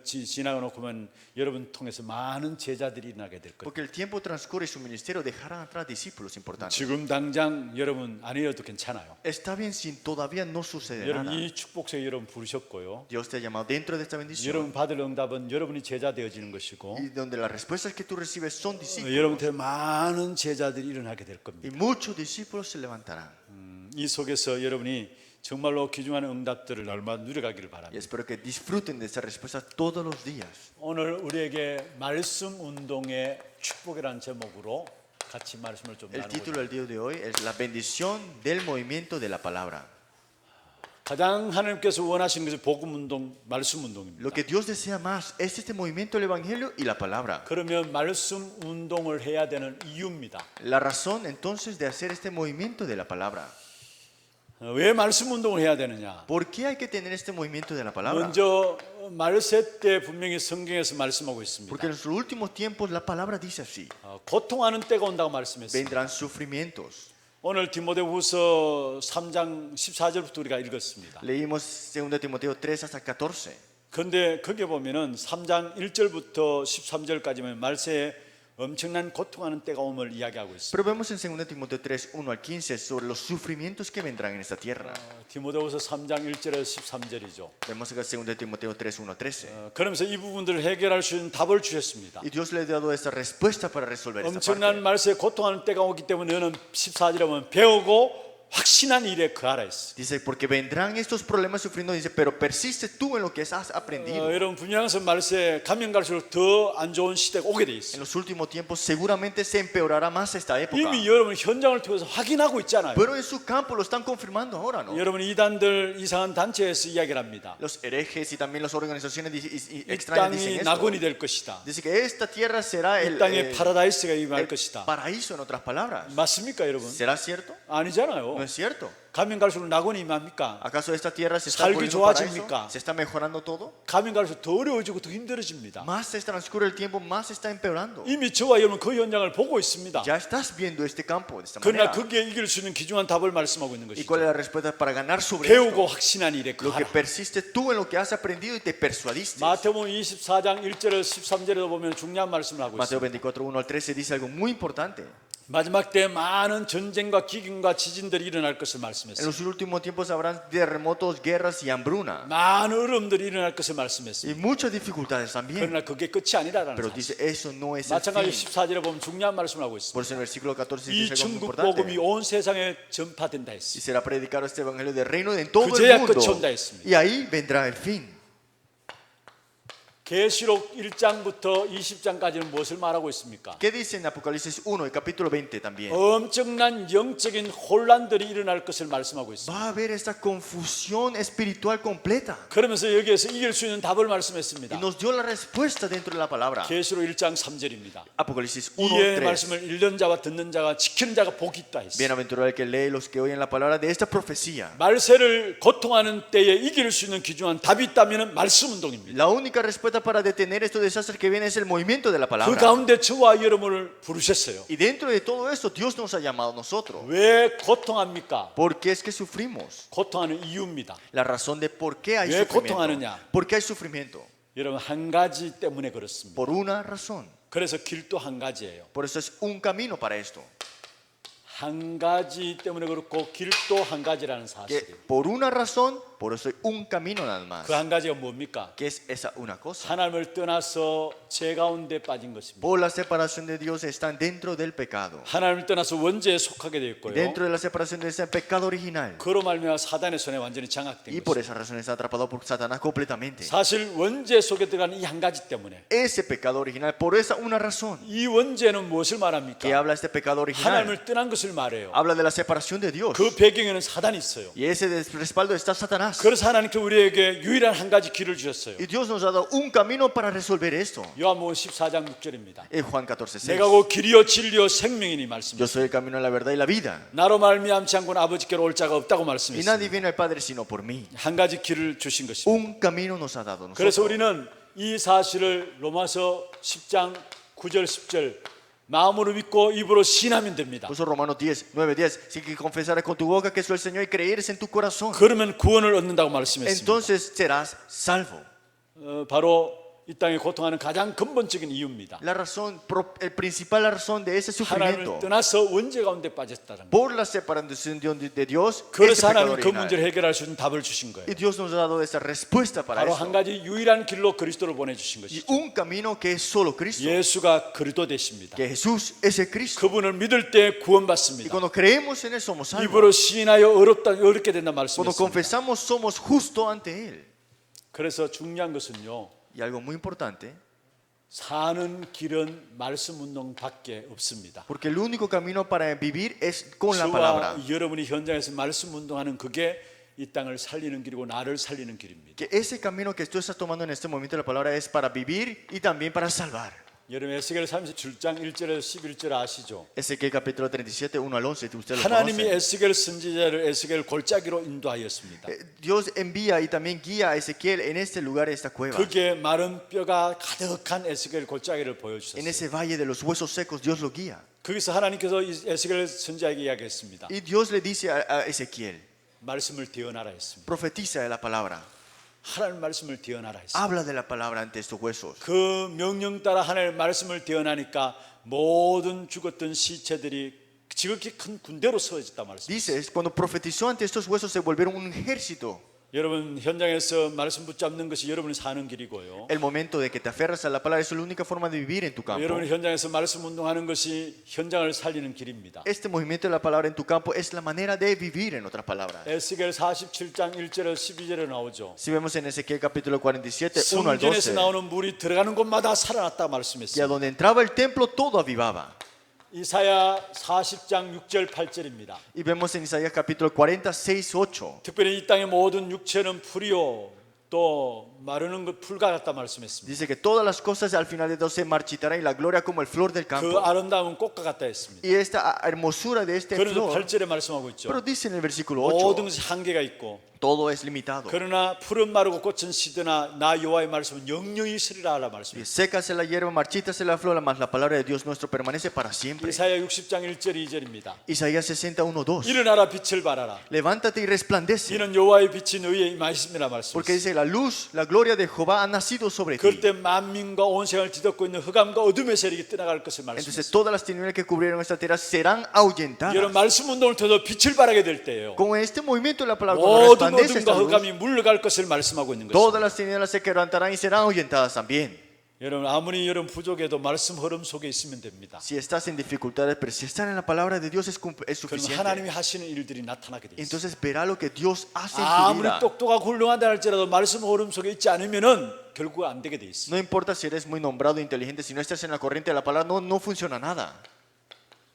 지나고 놓고 보면 여러분 통해서 많은 제자들이 일어나게 될 거예요. Porque el tiempo transcurre y su ministerio dejará atrás discípulos importantes. 지금 당장 여러분 아니어도 괜찮아요. Está bien si todavía no sucede 여러분 nada. 이 축복에 여러분 부르셨고요. Dios te ha llamado dentro de esta bendición. 여러분 받을 응답은 여러분이 제자 되어지는 것이고 Y donde las respuestas que tú recibes son discípulos. 여러분한테 많은 제자들이 일어나게 될 겁니다. Y muchos discípulos se levantarán. 이 속에서 여러분이 정말로 귀중한 응답들을 얼마나 누려가기를 Y 바랍니다. espero que disfruten de esa respuesta todos los días. 오늘 우리에게 말씀 운동의 축복이라는 제목으로 같이 말씀을 좀 El 나누고 título del día de hoy es La bendición del movimiento de la palabra. 가장 하나님께서 원하시는 것이 복음 운동, 말씀 운동입니다. Lo que Dios desea más es este movimiento del Evangelio y la palabra. 그러면 말씀 운동을 해야 되는 이유입니다. La razón entonces de hacer este movimiento de la palabra. 왜 말씀 운동을 해야 되느냐? ¿Por qué hay que tener este movimiento de la palabra? 먼저 말세 때 분명히 성경에서 말씀하고 있습니다. Porque en los últimos tiempos la palabra dice así. 고통하는 때가 온다고 말씀했습니다. Vendrán sufrimientos. 오늘 디모데후서 3장 14절부터 우리가 읽었습니다. Leímos 2 Timoteo 3 hasta 14. 그런데 거기에 보면은 3장 1절부터 13절까지면 말세에 엄청난 고통하는 때가 오음을 이야기하고 있습니다. Pero vemos en 2 Timoteo 3, 1 al 15 sobre los sufrimientos que vendrán en esta tierra. 디모데후서 3장 1절에서 13절이죠. Vemos acá 2 Timoteo 3, 1 al 13. 그러면서 이 부분들을 해결할 수 있는 답을 주셨습니다. Y Dios le ha dado esta respuesta para resolver esta 엄청난 parte. 말세에 고통하는 때가 오기 때문에 너는 14절에 보면 배우고 확신한 일에 거하라 했어. Dice, porque vendrán estos problemas sufriendo, dice, pero persiste tú en lo que has aprendido. 여러분 분명해서 말세 가면 갈수록 더 안 좋은 시대가 오게 돼 En 있어. los últimos tiempos seguramente se empeorará más esta época. 이미 여러분 현장을 통해서 확인하고 있잖아요. Pero en su campo lo están confirmando ahora, ¿no? 여러분 이단들 이상한 단체에서 이야기를 합니다. Los herejes y también las organizaciones 이 extrañas dicen 땅이 esto. 낙원이 될 것이다. Dice que esta tierra será 이 땅에 파라다이스가 임할 것이다. paraíso, en otras palabras. 맞습니까, 여러분? ¿Será cierto? 아니잖아요. No es cierto. 가면 갈수록 낙원이 임합니까? ¿Acaso esta tierra se está 살기 volviendo un paraíso? 좋아집니까? ¿Se está mejorando todo? 가면 갈수록 더 어려워지고 더 힘들어집니다. Más se transcurre el tiempo, más se está empeorando. 이미 저와 여러분 그 현장을 보고 있습니다. Ya estás viendo este campo de esta 그러나 manera. 거기에 이길 수 있는 귀중한 답을 말씀하고 있는 ¿Y cuál es 것이죠. la respuesta para ganar sobre 배우고 esto? 확신한 일에 Lo que 거하라. persiste tú en lo que has aprendido y te persuadiste. 마태복음 24장 1절에서 13절에도 보면 중요한 말씀을 하고 Mateo 있습니다. 24, 1 al 13 dice algo muy importante. 마지막 때 많은 전쟁과 기근과 지진들이 일어날 것을 En 말씀했습니다. los últimos tiempos habrán terremotos, guerras y hambruna. 많은 어려움들이 일어날 것을 Y 말씀했습니다. muchas dificultades también. 그러나 그게 끝이 아니라는 Pero 사실. dice, eso no es el 마찬가지로 fin. 14절에 보면 중요한 말씀을 하고 있습니다. Por eso en el versículo 14 이 dice algo muy 천국 importante. 복음이 온 세상에 전파된다 Y 했습니다. será predicado este evangelio del reino en todo el 그제야 mundo. 끝이 온다 했습니다. Y ahí vendrá el fin. 계시록 1장부터 20장까지는 무엇을 말하고 있습니까? ¿Qué dice en Apocalipsis 1, el capítulo 20 también? 엄청난 영적인 혼란들이 일어날 것을 말씀하고 있습니다. Va a haber esta confusión espiritual completa. 그러면서 여기에서 이길 수 있는 답을 Y 말씀했습니다. nos dio la respuesta dentro de la palabra. 계시록 1장 3절입니다. Apocalipsis 1, 이의 3. 말씀을 읽는 자와 듣는 자가 지키는 자가 복이 있다 했습니다. Bienaventurado el que lee y los que oyen la palabra de esta profecía. 말세를 고통하는 때에 이길 수 있는 귀중한 답이 있다면 말씀 운동입니다. La única respuesta puerta para detener estos desastres que vienen es el movimiento de la 그 palabra. 가운데 저와 여러분을 부르셨어요. Y dentro de todo esto, Dios nos ha llamado a nosotros. 왜 고통합니까? ¿Por qué es que sufrimos? 고통하는 이유입니다. La razón de por qué hay 왜 sufrimiento. 고통하느냐? ¿Por qué hay sufrimiento? 여러분 한 가지 때문에 그렇습니다. Por una razón. 그래서 길도 한 가지예요. Por eso es un camino para esto. 한 가지 때문에 그렇고 길도 한 가지라는 Que 사실이에요. por una razón, por eso hay un camino nada más. 그 한 가지가 뭡니까? ¿Qué es esa una cosa? 하나님을 떠나서 죄 가운데 빠진 것입니다. Por la separación de Dios están dentro del pecado. 하나님을 떠나서 원죄에 속하게 되어 있고요. Dentro de la separación de ese pecado original. 그로 말미암아 사단의 손에 완전히 장악된 Y por 것입니다. esa razón está atrapado por Satanás completamente. 사실 원죄 속에 들어가는 이 한 가지 때문에 Ese pecado original, por esa una razón. 이 원죄는 무엇을 Que 말합니까? habla este pecado original. 하나님을 떠난 것을 말해요. Habla de la separación de Dios. 그 배경에는 사단이 있어요. Y ese respaldo está Satanás. 그래서 하나님께 우리에게 유일한 한 가지 길을 주셨어요. Y Dios nos ha dado un camino para resolver esto. 요한복음 14장 6절입니다. En Juan 14:6. 내가 곧 길이요 진리요 생명이니 말씀입니다. Yo soy el camino, la verdad y la vida. 나로 말미암지 않고는 아버지께로 올 자가 없다고 Y nadie 말씀했습니다. viene al Padre sino por mí. 한 가지 길을 주신 것입니다. Un camino nos ha dado 그래서 nosotros. 우리는 이 사실을 로마서 10장 9절 10절 마음으로 믿고 입으로 신하면 됩니다. Por eso Romanos 10, 9, 10. Si que confesares con tu boca que soy el Señor y creyeres en tu corazón, 그러면 구원을 얻는다고 말씀했습니다. entonces serás salvo. 바로 이 땅에 고통하는 가장 근본적인 이유입니다. La razón, el principal razón de ese 하나님을 sufrimiento, 떠나서 원죄 가운데 빠졌다는 거. por la separación de Dios, ese 그래서 pecado 하나님 그 문제를 original. 해결할 수 있는 답을 주신 거예요. Y Dios nos ha dado esa respuesta para 바로 eso. 한 가지 유일한 길로 그리스도를 보내주신 Y 것이죠. un camino que es solo Cristo. 예수가 그리스도 되십니다. Que Jesús es el Cristo. 그분을 믿을 때 Y 구원받습니다. cuando creemos en Él somos salvos. 입으로 시인하여 어렵게 된다 Cuando 말씀했습니다. confesamos somos justo ante Él. 그래서 중요한 것은요, Y algo muy importante, 사는 길은 말씀 운동밖에 없습니다. porque el único camino para vivir es con la 저와 palabra. 여러분이 현장에서 말씀 운동하는 그게 이 땅을 살리는 길이고 나를 살리는 길입니다. Que ese camino que tú estás tomando en este momento de la palabra es para vivir y también para salvar. 여러분 에스겔 37장 1절에서 11절 아시죠? Ezequiel capítulo 37, 1 al 11, usted lo 하나님이 conoce. 에스겔 선지자를 에스겔 골짜기로 인도하였습니다. Dios envía y también guía a Ezequiel en este lugar, esta cueva. 그게 마른 뼈가 가득한 에스겔 골짜기를 En 보여주셨어요. ese valle de los huesos secos, Dios lo guía. 거기서 하나님께서 이 에스겔 선지자에게 이야기했습니다. Y Dios le dice a Ezequiel, 말씀을 대언하라 했습니다. profetiza de la palabra. 하나님 말씀을 대언하라 했습니다. Habla de la palabra ante estos huesos. 그 명령 따라 하나님 말씀을 대언하니까 모든 죽었던 시체들이 지극히 큰 군대로 세워졌다 말씀입니다. Dice, cuando profetizó ante estos huesos se volvieron un ejército. 여러분 현장에서 말씀 붙잡는 것이 여러분이 사는 길이고요. El momento de que te aferras a la palabra es la única forma de vivir en tu campo. 여러분이 현장에서 말씀 운동하는 것이 현장을 살리는 길입니다. Este movimiento de la palabra en tu campo es la manera de vivir, en otras palabras. 에스겔 47장 1절에서 12절에 나오죠. Si vemos en Ezequiel capítulo 47, 1 al 성전에서 12, 나오는 물이 들어가는 곳마다 살아났다 que a 말씀했습니다. donde entraba el templo todo avivaba. 이사야 40장 6절 8절입니다. Y vemos en Isaías capítulo 46, 8. 특별히 이 땅의 모든 육체는 풀이요 또 마르는 것 풀과 같다 말씀했습니다. Dice que todas las cosas al final de todo se marchitarán y la gloria como el flor del 그 campo. 아름다움은 꽃과 같다 했습니다. Y esta hermosura de este 그런데 flor, 8절에 말씀하고 있죠. pero dice en el versículo 모든 8, 것이 한계가 있고 todo es limitado. 그러나 풀은 마르고 꽃은 시드나 나 여호와의 말씀은 영영이 있으리라 하라 Y 말씀입니다. sécase la hierba, marchítase la flor, mas la palabra de Dios nuestro permanece para siempre. 이사야 60장 1절 2절입니다. Isaías 61, 2. 일어나라 빛을 발하라. Levántate y resplandece, 이는 여호와의 빛이 너희에 임하였습니다 porque 말씀입니다. dice la luz, la gloria de Jehová ha nacido sobre ti. 그럴 때 만민과 온 세상을 뒤덮고 있는 흑암과 어둠의 세력이 떠나갈 것을 Entonces 말씀했습니다. todas las tinieblas que cubrieron esta tierra serán ahuyentadas. 여러분 말씀 운동을 통해서 빛을 발하게 될 때예요. Con este movimiento de la palabra, cuando 모든 resplandece 어둠과 esta luz, 흑암이 물러갈 것을 말씀하고 있는 todas 것입니다. las tinieblas se quebrantarán y serán ahuyentadas también. 여러분 아무리 여러분 부족해도 말씀 흐름 속에 있으면 됩니다. Si estás en dificultades, pero si estás en la palabra de Dios es 그럼 suficiente. 하나님이 하시는 일들이 나타나게 돼 있어요. Entonces verá lo que Dios hace en tu 아무리 vida. 똑똑하고 훌륭하다 할지라도 말씀 흐름 속에 있지 않으면은 결국 안 되게 돼 있어요. No importa si eres muy nombrado e inteligente, si no estás en la corriente de la palabra, no funciona nada.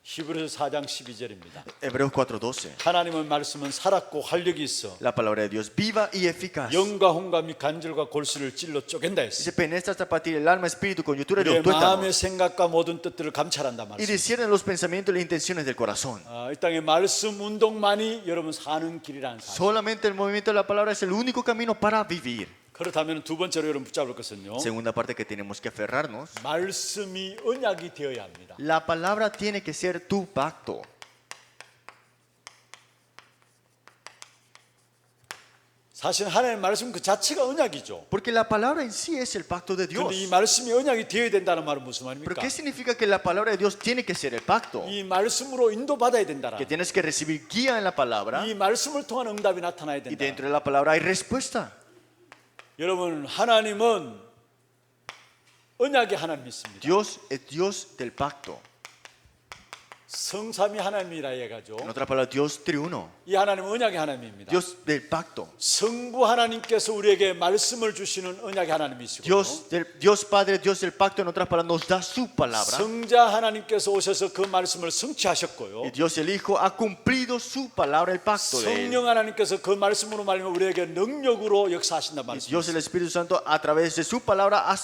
히브리서 4장 12절입니다. Hebreos 4:12. 하나님의 말씀은 살았고 활력이 있어 La palabra de Dios viva y eficaz. 영과 혼감이 간절과 골수를 찔러 쪼갠다 했어요. Se penetra hasta partir el alma, espíritu, coyuntura y 우리의 los 마음의 tuétanos. 생각과 모든 뜻들을 감찰한다 Y 말씀. discierne los pensamientos y las intenciones del corazón. 이 땅의 말씀 운동만이 여러분 사는 길이라는 사실. Solamente el movimiento de la palabra es el único camino para vivir. 그렇다면 두 번째로 여러분 붙잡을 것은요. Segunda parte que tenemos que aferrarnos. 말씀이 언약이 되어야 합니다. La palabra tiene que ser tu pacto. 사실 하나님의 말씀 그 자체가 언약이죠. Porque la palabra en sí es el pacto de Dios. 그런데 이 말씀이 언약이 되어야 된다는 말은 무슨 Pero 말입니까? ¿qué significa que la palabra de Dios tiene que ser el pacto? 이 말씀으로 인도받아야 된다라. Que tienes que recibir guía en la palabra 이 말씀을 통한 응답이 나타나야 y 된다. dentro de la palabra hay respuesta. 여러분 하나님은 언약의 하나님 믿습니다. Dios es Dios del pacto. 성삼위 하나님이라 해가지고 En otra palabra, Dios triuno. 이 하나님은 언약의 하나님입니다. Dios del pacto. 성부 하나님께서 우리에게 말씀을 주시는 언약의 하나님이시고 Dios Padre, Dios del pacto, en otras palabras, nos da su palabra. 성자 하나님께서 오셔서 그 말씀을 성취하셨고요. Y Dios el Hijo ha cumplido su palabra, el pacto de Él. 성령 하나님께서 그 말씀으로 말하면 우리에게 능력으로 역사하신단 Y 말씀입니다. Dios el Espíritu Santo a través de su palabra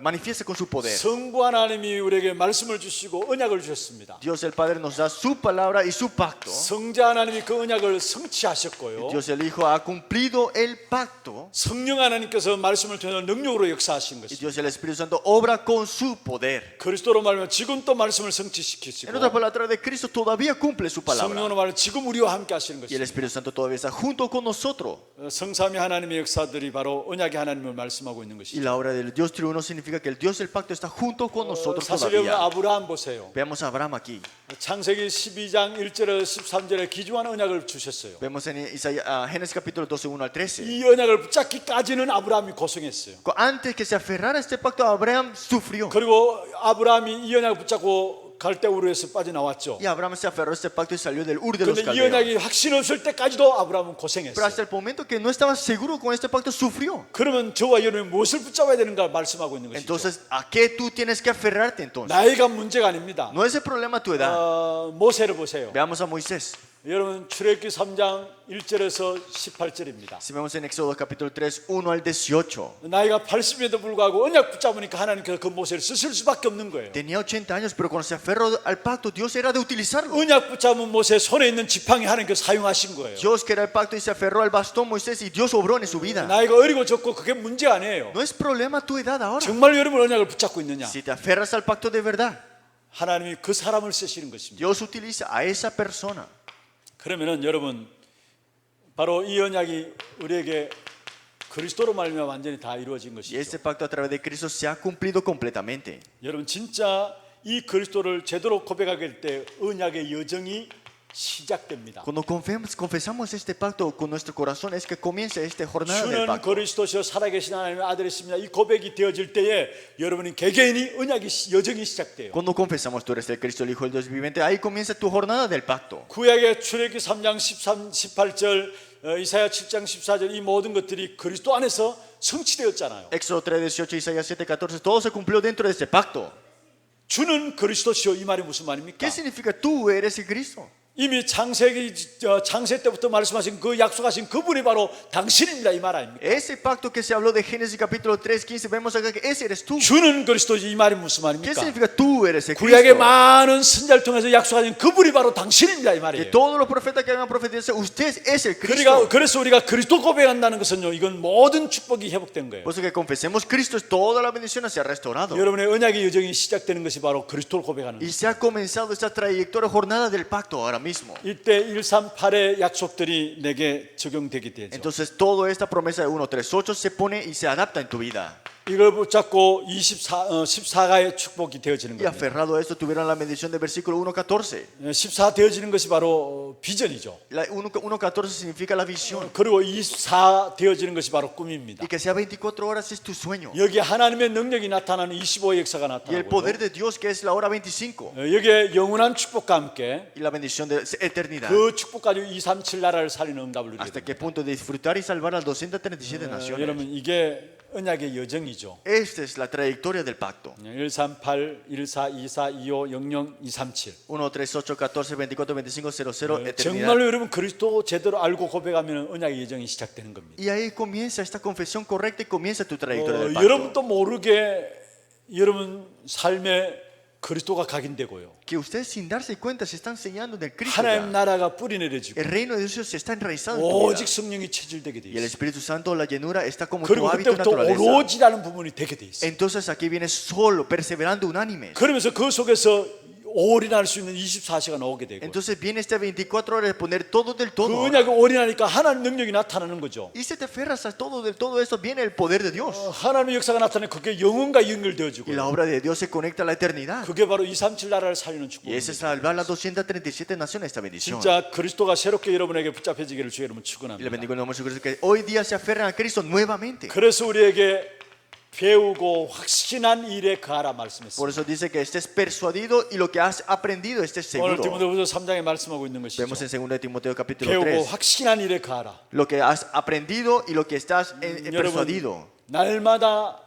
manifiesta con su poder. 성부 하나님이 우리에게 말씀을 주시고 언약을 주셨습니다. Dios el Padre nos da su palabra y su pacto. 성자 하나님이 그 언약을 성취하셨고요. Dios el Hijo ha cumplido el pacto. 성령 하나님께서 말씀을 통해 능력으로 역사하신 Y 것입니다. Dios el Espíritu Santo obra con su poder. 그리스도로 말하면 지금 또 말씀을 En 성취시키시고 otras palabras, a través de Cristo todavía cumple su palabra. 성령으로 말하면 지금 우리와 함께 하시는 Y el 것입니다. Espíritu Santo todavía está junto con nosotros. 성삼위 하나님의 역사들이 바로 언약의 하나님을 말씀하고 있는 Y 것이죠. la obra del Dios triuno significa que el Dios del pacto está junto con nosotros 사실 여러분 todavía. 아브라함 보세요. Veamos a Abraham aquí. 창세기 12장 1절에서 13절에 기중한 언약을 주셨어요. Vemos en Génesis capítulo 12, 1 al 13. 이 언약을 붙잡기까지는 아브라함이 고생했어요. Antes que se aferrara a este pacto, Abraham sufrió. 그리고 아브라함이 이 언약을 붙잡고 갈대우르에서 빠져나왔죠. Y Abraham se aferró a este pacto y salió del Ur de los 그런데 이 Caldeos. 언약이 확신 없을 때까지도 아브라함은 Pero 고생했어요. hasta el momento que no estaba seguro con este pacto, sufrió. 그러면 저와 여러분이 무엇을 붙잡아야 되는가 말씀하고 있는 것이죠. Entonces, ¿a qué tú tienes que aferrarte entonces? 나이가 문제가 아닙니다. No es el problema tu edad. 모세를 보세요. Veamos a Moisés. 여러분 출애굽기 3장 1절에서 18절입니다. Si vemos en Éxodo capítulo 3, 1 al 18. 나이가 80에도 불구하고 언약 붙잡으니까 하나님께서 그 모세를 쓰실 수밖에 없는 거예요. Tenía 80 años, pero cuando se aferró al pacto, Dios era de utilizarlo. 언약 붙잡은 모세 손에 있는 지팡이 하나님께서 사용하신 거예요. Dios que era el pacto y se aferró al bastón Moisés y Dios obró en su vida. 나이가 어리고 적고 그게 문제 아니에요. No es problema tu edad ahora. 정말 여러분 언약을 붙잡고 있느냐? Si te aferras al pacto de verdad, 하나님이 그 사람을 쓰시는 것입니다. Dios utiliza a esa persona. 그러면은 여러분 바로 이 언약이 우리에게 그리스도로 말미암아 완전히 다 이루어진 Y 것이죠. este pacto a través de Cristo se ha cumplido completamente. 여러분 진짜 이 그리스도를 제대로 고백하게 될 때 언약의 여정이 시작됩니다. Cuando confesamos este pacto con nuestro corazón es que comienza esta jornada del 주는 pacto. 그리스도시요 살아계신 하나님의 아들이십니다. 이 고백이 되어질 때에 여러분이 개개인이 언약의 여정이 시작돼요. Cuando confesamos tú eres el Cristo, el Hijo del Dios viviente, ahí comienza tu jornada del pacto. 구약의 출애굽기 3장 13, 18절 이사야 7장 14절 이 모든 것들이 그리스도 안에서 성취되었잖아요. Éxodo 3, 18, Isaías 7, 14, todo se cumplió dentro de este pacto. 주는 그리스도시요 이 말이 무슨 말입니까? ¿Qué significa tú eres el Cristo? 이미 창세 때부터 말씀하신 그 약속하신 그분이 바로 당신입니다 이 말 아닙니까? Ese pacto que se habló de Génesis capítulo 3, 15, vemos acá que ese eres tú. 주는 그리스도 이 말이 무슨 ¿Qué 말입니까? significa tú eres el 구약의 Cristo? 많은 선자를 통해서 약속하신 그분이 바로 당신입니다 이 Que 말이에요. todos los profetas que habían profetizado, usted es el Cristo. 그래서 우리가 그리스도 고백한다는 것은요 이건 모든 축복이 회복된 거예요. Por eso que confesemos Cristo, toda la bendición se ha restaurado. 여러분의 언약의 여정이 시작되는 것이 바로 그리스도를 고백하는 Y 거예요. se ha comenzado esta trayectoria, jornada del pacto ahora mismo. 이때 138의 약속들이 내게 적용되게 되죠. Entonces toda esta promesa de 1:3:8 se pone y se adapta en tu vida. 이걸 붙잡고 14가의 축복이 되어지는 Y 겁니다. aferrado a esto tuvieron la bendición del versículo 1:14. 14 되어지는 것이 바로 비전이죠. 1:14 significa la visión. 그리고 24 되어지는 것이 바로 꿈입니다. Y que sea 24 horas es tu sueño. 여기 하나님의 능력이 나타나는 25의 역사가 Y el poder 나타나고요. de Dios que es la hora 25. 여기에 영원한 축복과 함께 Y la bendición de eternidad. 그 축복 가지고 237 나라를 살리는 응답을 누리게 Hasta 됩니다. qué punto de disfrutar y salvar a las 237 naciones. 여러분 이게 언약의 여정이죠. Esta es la trayectoria del pacto. 138, 14, 24, 25, 00, 237. 1:3:8, 14, 24, 25, 00, eternidad. 정말로 여러분 그리스도 제대로 알고 고백하면 언약의 여정이 시작되는 겁니다. Y ahí comienza esta confesión correcta y comienza tu trayectoria del pacto. 여러분도 모르게 여러분 삶의 그리스도가 각인되고요. que ustedes sin darse cuenta se están sellando en el Cristo. 하나님 Ya. 나라가 뿌리 내려지고 El reino de Dios se está enraizando en tu 오직 vida. 성령이 체질되게 돼 Y el 있어요. Espíritu Santo, la llenura, está como tu 그리고 hábito y 그때부터 naturaleza. 오로지라는 부분이 되게 돼 있어요. Entonces aquí viene solo, perseverando, unánime. 그러면서 그 속에서 올인할 수 있는 24시간 오게 되고 Entonces viene este 24 horas de poner todo del 그 todo. 언약에 올인하니까 하나님 능력이 나타나는 거죠. Y si te aferras a todo del todo eso, viene el poder de Dios. 하나님의 역사가 나타나면 그게 영혼과 Y 연결되어지고 la obra de Dios se conecta a la eternidad. 그게 바로 237 나라를 살리는 Y ese es 축복입니다. salvar las 237 naciones, esta bendición. 진짜 그리스도가 새롭게 여러분에게 붙잡혀지기를 주의 이름으로 Y le 축원합니다. bendigo en el nombre de Jesucristo que hoy día se aferran a Cristo nuevamente. 그래서 우리에게 배우고 확신한 일에 가라 Por 말씀했습니다. eso dice que estés persuadido y lo que has aprendido estés 오늘 seguro. 디모데후서 3장에 말씀하고 있는 것이죠. Vemos en 2 Timoteo capítulo 배우고 3. 확신한 일에 가라. Lo que has aprendido y lo que estás persuadido. 날마다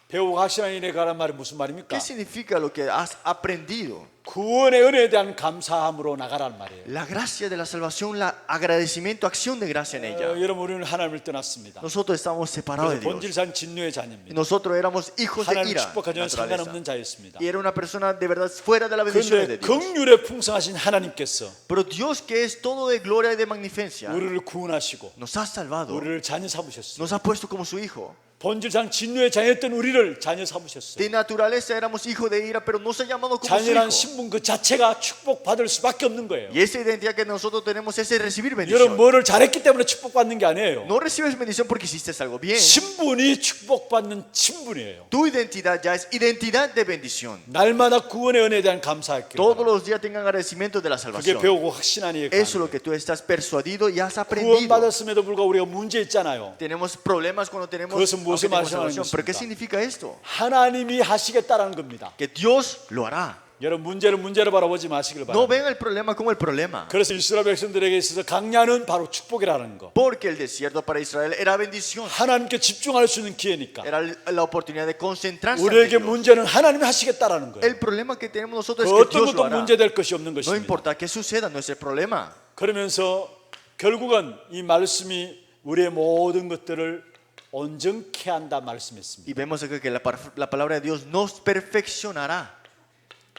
배우고 확신한 일에 가란 말이 무슨 말입니까? ¿Qué significa lo que has aprendido? 구원의 은혜에 대한 감사함으로 나가란 말이에요. La gracia de la salvación, la agradecimiento, acción de gracia en ella. 여러분 우리는 하나님을 떠났습니다. Nosotros estamos separados de 그래서 Dios. 본질상 진노의 Y 자녀입니다. nosotros éramos hijos de 하나님 ira, 축복하지는 naturaleza. 상관없는 자였습니다. Y era una persona de verdad fuera de la bendición de 그런데 Dios. 긍휼에 풍성하신 하나님께서 Pero Dios, que es todo de gloria y de magnificencia, 우리를 구원하시고 nos ha salvado, 우리를 자녀 삼으셨어요. nos ha puesto como su hijo. 본질상 진노의 자녀였던 우리를 자녀 삼으셨어요. De naturaleza éramos hijos de ira, pero nos ha llamado como su 자녀란 hijo. 신분 그 자체가 축복받을 수밖에 없는 거예요. Y esa identidad que nosotros tenemos es el recibir 여러분 bendición. 뭐를 잘했기 때문에 축복받는 게 아니에요. No recibes bendición porque hiciste algo bien. 신분이 축복받는 신분이에요. Tu identidad ya es identidad de bendición. 날마다 구원의 은혜에 대한 감사할게요. Todos los días tengan agradecimiento de la 그게 salvación. 배우고 확신한 이에 Eso es lo que tú estás persuadido y has aprendido. 구원받았음에도 불구하고 우리가 문제 있잖아요. Tenemos problemas cuando tenemos, 그것은 무엇을 aunque tenemos 말씀하는 salvación. Pero ¿qué 것입니까? significa esto? 하나님이 하시겠다라는 겁니다. Que Dios lo hará. 여러분 문제를 문제로 바라보지 마시길 No 바랍니다. ven el problema como el problema. 그래서 이스라엘 백성들에게 있어서 강야는 바로 축복이라는 거. Porque el desierto para Israel era bendición. 하나님께 집중할 수 있는 기회니까. Era la oportunidad de concentrarse ante 우리에게 Dios. 문제는 하나님이 하시겠다라는 거예요. El problema que tenemos nosotros 그 es que 어떤 Dios lo 것도 hará. 문제될 것이 없는 No 것입니다. importa qué suceda, no es el problema. 그러면서 결국은 이 말씀이 우리의 모든 것들을 온전케 한다 말씀했습니다. Y vemos acá que la palabra de Dios nos perfeccionará.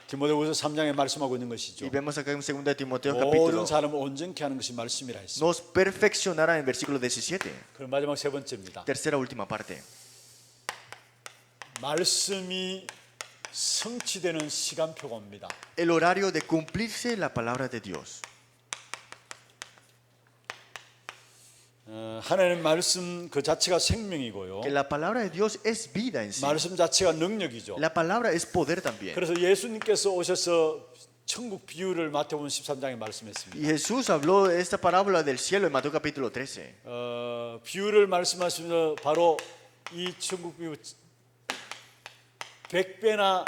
디모데후서 3장에 말씀하고 있는 Y 것이죠. vemos acá en 2 Timoteo 모든 capítulo, 사람을 온전케 하는 것이 말씀이라 했습니다. nos perfeccionará en versículo 17. 그럼 마지막 세 번째입니다. Tercera última parte. 말씀이 성취되는 시간표가 옵니다. El horario de cumplirse la palabra de Dios. 하나님 말씀 그 자체가 생명이고요. Que la palabra de Dios es vida en sí. 말씀 자체가 능력이죠. La palabra es poder también. 그래서 예수님께서 오셔서 천국 비유를 마태복음 13장에 말씀했습니다. Y Jesús habló de esta parábola del cielo en Mateo capítulo 13. 비유를 말씀하시면서 바로 이 천국 비유 100배나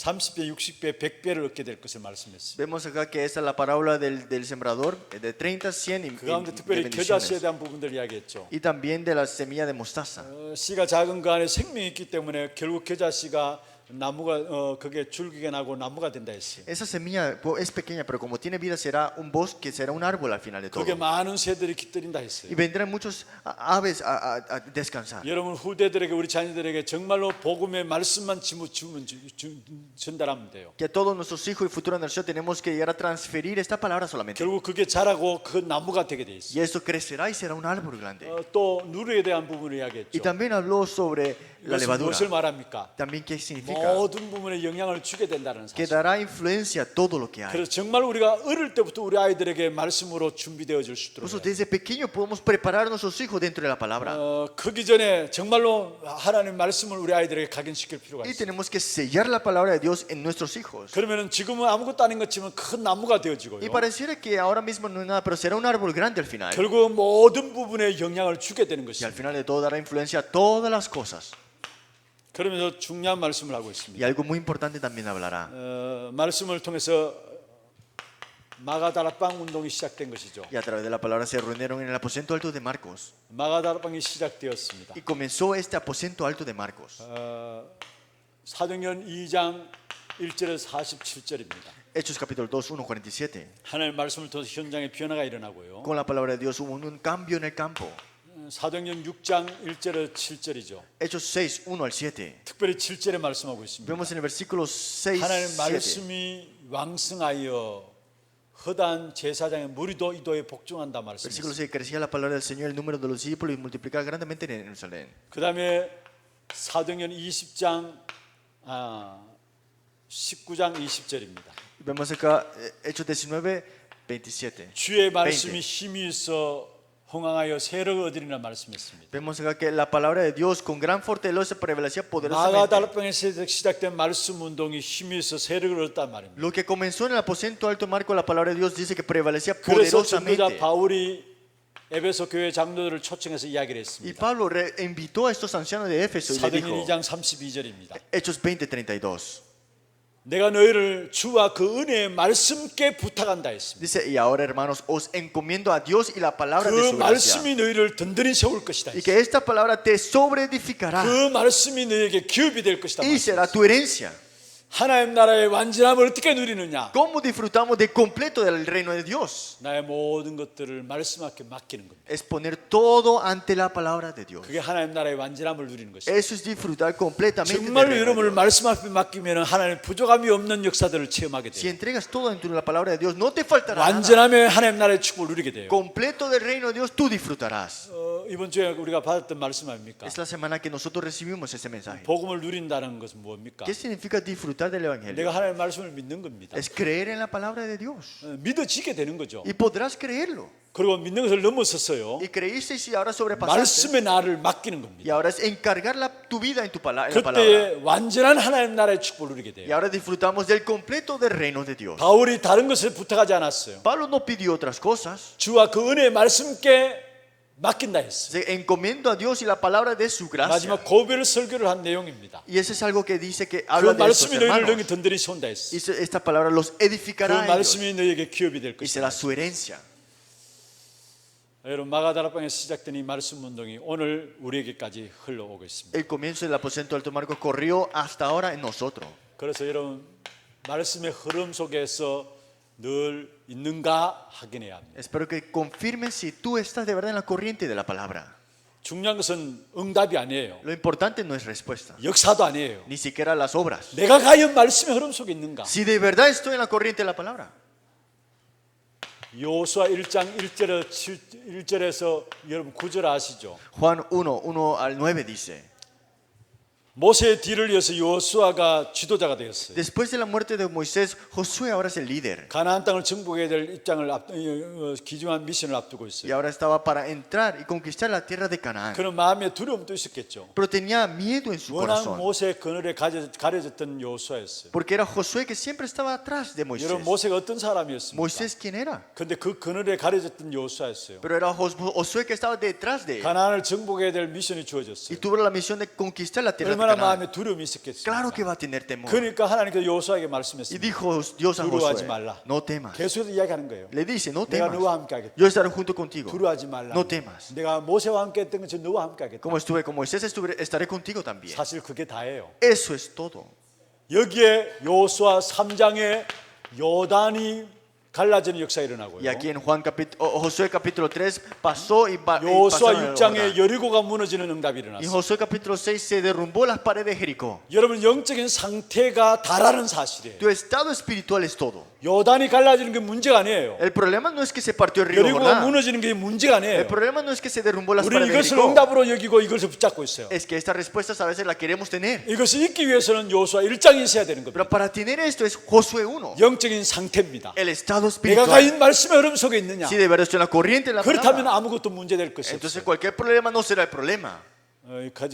30배, 60배, 100배를 얻게 될 것을 말씀했습니다. Vemos acá que esta es la parábola del sembrador de 30, 100 y 그 가운데 de 특별히 겨자씨에 bendiciones. 대한 부분들을 이야기했죠. Y también de la semilla de mostaza. 씨가 작은 그 안에 생명이 있기 때문에 결국 겨자씨가 나무가 그게 줄기가 나고 나무가 된다 했어요. Esa semilla es pequeña, pero como tiene vida será un bosque, será un árbol al final de todo. 그게 많은 새들이 깃들인다 했어요. Y vendrán muchos aves a descansar. 여러분 후대들에게 우리 자녀들에게 정말로 복음의 말씀만 전달하면 돼요. Que a todos nuestros hijos y futura nación tenemos que llegar a transferir esta palabra solamente. 결국 그게 자라고 그 나무가 되게 돼 있어요. Y esto crecerá y será un árbol grande. 또 누르에 대한 부분을 Y 이야기했죠. también habló sobre la 이것은 levadura. 무엇을 말합니까? También qué significa. 모든 부분에 영향을 주게 된다는 Que 사실. dará influencia a todo lo que hay. 그래서 정말 우리가 어릴 때부터 우리 아이들에게 말씀으로 준비되어 줄 수 Por eso 있도록 desde pequeño podemos preparar a nuestros hijos dentro de la palabra. 크기 전에 정말로 하나님 말씀을 우리 아이들에게 각인시킬 필요가 Y 있어요. tenemos que sellar la palabra de Dios en nuestros hijos. 그러면은 지금은 아무것도 아닌 것처럼 큰 나무가 되어지고요. Y pareciera que ahora mismo no es nada, pero será un árbol grande al final. 결국 모든 부분에 영향을 주게 되는 Y al 것입니다. final de todo dará influencia a todas las cosas. 그러면서 중요한 말씀을 하고 Y 있습니다. algo muy importante también hablará. 말씀을 통해서 마가다락방 운동이 시작된 것이죠. Y a través de la palabra se reunieron en el aposento alto de Marcos. 마가다락방이 시작되었습니다. Y comenzó este aposento alto de Marcos. 사도행전 2장 1절에서 47절입니다. Hechos capítulo 2, 1, 47. 하나님의 말씀을 통해서 현장에 변화가 일어나고요. Con la palabra de Dios hubo un cambio en el campo. 사도행전 6장 1절에서 7절이죠. Hechos 6, 1 al 7. 특별히 7절에 말씀하고 있습니다. Vemos en el versículo 6, 하나님 7. 말씀이 왕성하여 허다한 제사장의 무리도 이도에 복종한다 Versículo 말씀입니다. 6, crecía la palabra del Señor, el número de los discípulos y multiplicaba grandemente en Jerusalén. 그 다음에 사도행전 20장 19장 20절입니다. Vemos acá Hechos 19, 27. 주의 말씀이 20. 힘이 있어 흥황하여 세력을 얻으리라 말씀했습니다. Vemos acá que la palabra de Dios con gran fortaleza prevalecía poderosamente. 마가다락방에서 시작된 말씀 운동이 힘이 있어 세력을 얻었단 말입니다. Lo que comenzó en el aposento alto Marco, la palabra de Dios dice que prevalecía 그래서 전도자 poderosamente. 바울이 에베소 교회 장로들을 초청해서 이야기를 Y 했습니다. Pablo invitó a estos ancianos de Éfeso y le 사도행전 dijo, 2장 32절입니다. Hechos 20, 32. 내가 너희를 주와 그 은혜의 말씀께 부탁한다 했습니다. Dice, y ahora hermanos, os encomiendo a Dios y la palabra de 그 su gracia. 말씀이 너희를 든든히 세울 것이다. Y que esta palabra te sobreedificará 그 말씀이 너희에게 기업이 될 것이다. y será tu herencia. 하나님 나라의 완전함을 어떻게 누리느냐? ¿Cómo disfrutamos de completo del reino de Dios? 나의 모든 것들을 말씀 앞에 맡기는 겁니다. Es poner todo ante la palabra de Dios. 그게 하나님 나라의 완전함을 누리는 것입니다. Eso es disfrutar completamente del 정말로 reino de 여러분을 Dios. 말씀 앞에 맡기면 하나님 부족함이 없는 역사들을 체험하게 Si 돼요. entregas todo dentro de la palabra de Dios, no te faltará nada. 완전함의 하나님 나라의 축복을 누리게 돼요. Completo del reino de Dios, tú disfrutarás. 이번 주에 우리가 받았던 말씀 아닙니까? Es la semana que nosotros recibimos ese mensaje. 복음을 누린다는 것은 뭡니까? ¿Qué significa disfrutar del Evangelio? 내가 하나님의 말씀을 믿는 겁니다. Es creer en la palabra de Dios. 믿어지게 되는 거죠. Y podrás creerlo. 그리고 믿는 것을 넘어섰어요. Y creíste y ahora sobrepasaste. 말씀의 나를 맡기는 Y 겁니다. ahora es encargar tu vida en la palabra. 그때 완전한 하나님 나라의 축복을 누리게 Y 돼요. ahora disfrutamos del completo del reino de Dios. 바울이 다른 것을 부탁하지 않았어요. Pablo no pidió otras cosas. 주와 그 은혜의 말씀께 맡긴다 했어요. Se encomendó a Dios y la palabra de su gracia. 마지막 고별 설교를 한 내용입니다. Y eso es algo que dice que 그 habla de estos 말씀이 너희를 hermanos. 능히 든든히 세운다 했어요. Y esta palabra los 그 edificará a ellos 말씀이 너희에게 기업이 될 y 것이다. será su herencia. 여러분 마가다락방에서 시작된 이 말씀 운동이 오늘 우리에게까지 흘러오고 있습니다. El comienzo del aposento alto Marco corrió hasta ahora en nosotros. 그래서 여러분 말씀의 흐름 속에서 늘 있는가 확인해야 합니다. Espero que confirmen si tú estás de verdad en la corriente de la palabra. 중요한 것은 응답이 아니에요. Lo importante no es respuesta, 역사도 아니에요. ni siquiera las obras. 내가 과연 말씀의 흐름 속에 있는가? Si de verdad estoy en la corriente de la palabra. 여호수아 1장 1절에서 여러분 9절 아시죠? Juan 1, 1 al 9 dice, 모세의 뒤를 이어서 여호수아가 지도자가 되었어요. después de la muerte de Moisés, Josué ahora es el líder. 가나안 땅을 정복해야 될 입장을 기중한 미션을 앞두고 Y 있어요. ahora estaba para entrar y conquistar la tierra de Canaán. 그런 마음에 두려움도 있었겠죠. Pero tenía miedo en su 워낙 corazón. 모세의 그늘에 가려졌던 여호수아였어요. Porque era Josué que siempre estaba atrás de Moisés. 여러분 모세가 어떤 사람이었습니까? Moisés, ¿quién era? 근데 그 그늘에 가려졌던 여호수아였어요. Pero era Josué que estaba detrás de él. 가나안을 정복해야 될 미션이 Y 주어졌어요. tuvo la misión de conquistar la tierra de 얼마나 Canaán. 마음에 두려움이 있었겠어요. Claro que va a tener temor. 그러니까 하나님께서 여호수아에게 Y 말씀했습니다. dijo Dios a 두려워하지 Josué, 말라. no temas. 계속해서 이야기하는 거예요. Le dice, no 내가 temas. 너와 함께 하겠다. Yo estaré junto contigo. 두려워하지 말라. No temas. 내가 모세와 함께 했던 것처럼 너와 함께 하겠다. Como estuve con Moisés, estaré contigo también. 사실 그게 다예요. Eso es todo. 여기에 여호수아 3장에 요단이 갈라지는 역사가 일어나고요. Y aquí en Josué capítulo 3 pasó y 여호수아 pasaron el 6장에 Jordán. 여리고가 무너지는 응답이 Y en 일어났어요. Josué capítulo 6 se derrumbó las paredes de Jericó. 여러분 영적인 상태가 다라는 사실이에요. Tu estado espiritual es todo. 요단이 갈라지는 게 문제가 아니에요. El problema no es que se partió el río 여리고가 Jordán. 무너지는 게 문제가 El 아니에요. problema no es que se derrumbó las 우리는 paredes de 이것을 Jericó. 응답으로 여기고 이것을 붙잡고 있어요. Es que estas respuestas a veces las queremos tener. 이것을 잊기 위해서는 여호수아 1장이 있어야 되는 겁니다. Pero para tener esto es Josué 1. 영적인 상태입니다. El estado 내가 espiritual. 과연 말씀의 흐름 속에 있느냐? Si de verdad estoy en la corriente de la 그렇다면 palabra, 아무것도 문제될 것이 entonces 없어요. cualquier problema no será el problema.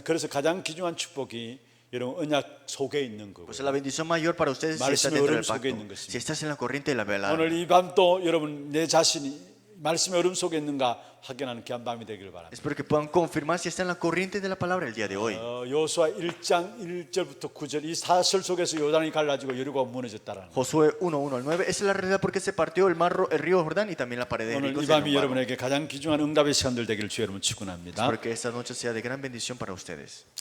그래서 가장 귀중한 축복이 여러분 언약 속에 있는 거고요. Pues la bendición mayor para ustedes si 말씀의 estás dentro del 흐름 속에 pacto. 있는 것입니다. Si estás en la corriente de la verdad. 오늘 이 밤도 여러분 내 자신이 말씀의 흐름 속에 있는가 확인하는 귀한 밤이 되기를 바랍니다. Espero que puedan confirmar si está en la corriente de la palabra el día de hoy. 여호수아 1장 1절부터 9절 이 사설 속에서 요단이 갈라지고 여리고가 무너졌다라는 거. Josué 1, 1 al 9. Esa es la realidad porque se partió el río Jordán y también la pared de 오늘 Jericó 이 se 밤이 derrumbaron. 여러분에게 가장 귀중한 응답의 시간들 되기를 주 여러분 축원합니다. Espero que esta noche sea de gran bendición para ustedes.